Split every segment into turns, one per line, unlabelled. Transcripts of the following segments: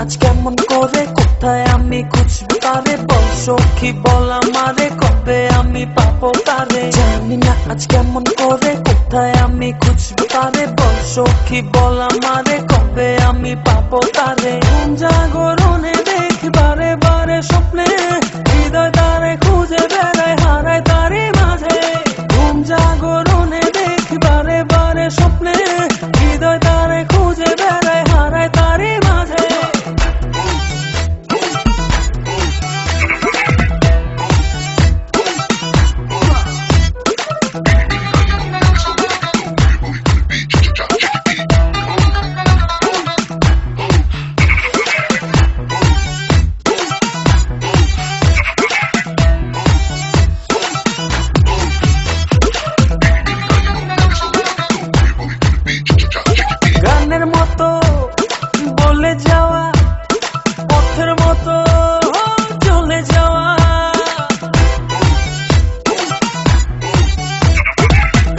আজ কেমন করে কোথায় আমি খুঁজবো তারে, বল সখী বল আমারে কবে আমি পাবো তারে। জানি না আজ কেমন করে কোথায় আমি খুঁজবো তারে, বল সখী বল আমারে কবে আমি পাবো তারে। ঘুম জাগরণে দেখি বারে বারে স্বপ্নে, হৃদয় তারে খুঁজে বেড়ায় হারায় তারে মাঝে। ঘুম জাগরণে দেখি বারে বারে স্বপ্নে, হৃদয় তারে খুঁজে বেড়ায় হারায় তারে মাঝে। গানের মতো বলে যাওয়া, পথের মতো চলে যাওয়া।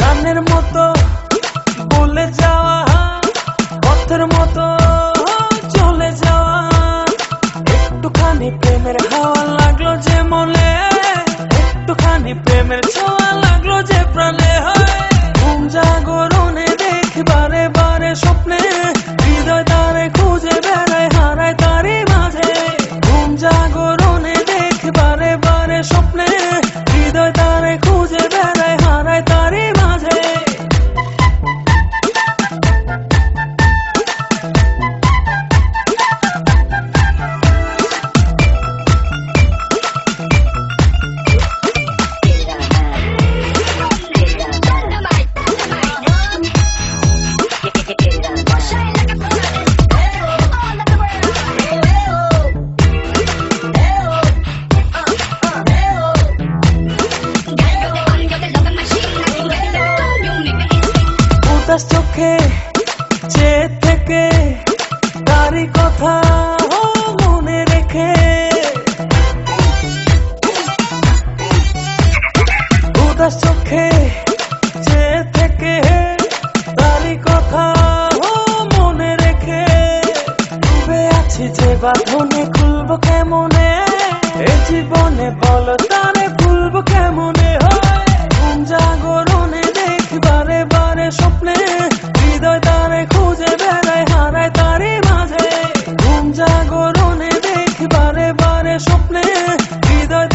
গানের মতো বলে যাওয়া, পথের মতো চলে যাওয়া। একটুখানি প্রেমের হাওয়া লাগলো যে মনে, একটুখানি প্রেমের ছোঁয়া লাগলো যে প্রাণে। ঘুম জাগরণে দেখি বারে বারে স্বপ্নে, হৃদয় তারে খুঁজে বেড়ায় হারায় তারি মাঝে। ঘুম জাগরণে দেখি বারে বারে স্বপ্নে, হৃদয় তারে খুঁজে বেড়ায় হারায় তারি মাঝে। উদাস চোখে চেয়ে থেকে তারি কথা মনে রেখে, উদাস চোখে চেয়ে থেকে তারি কথা মনে রেখে। ডুবে আছি যে বাঁধনে খুলবো কেমনে, এ জীবনে বল তারে খুলবো কেমনে। ঘুম জাগরণে দেখি বারে বারে স্বপ্নে, হৃদয় তারে খুঁজে বেড়ায় হারায় তারি মাঝে। ঘুম জাগরণে দেখি বারে বারে স্বপ্নে, হৃদয়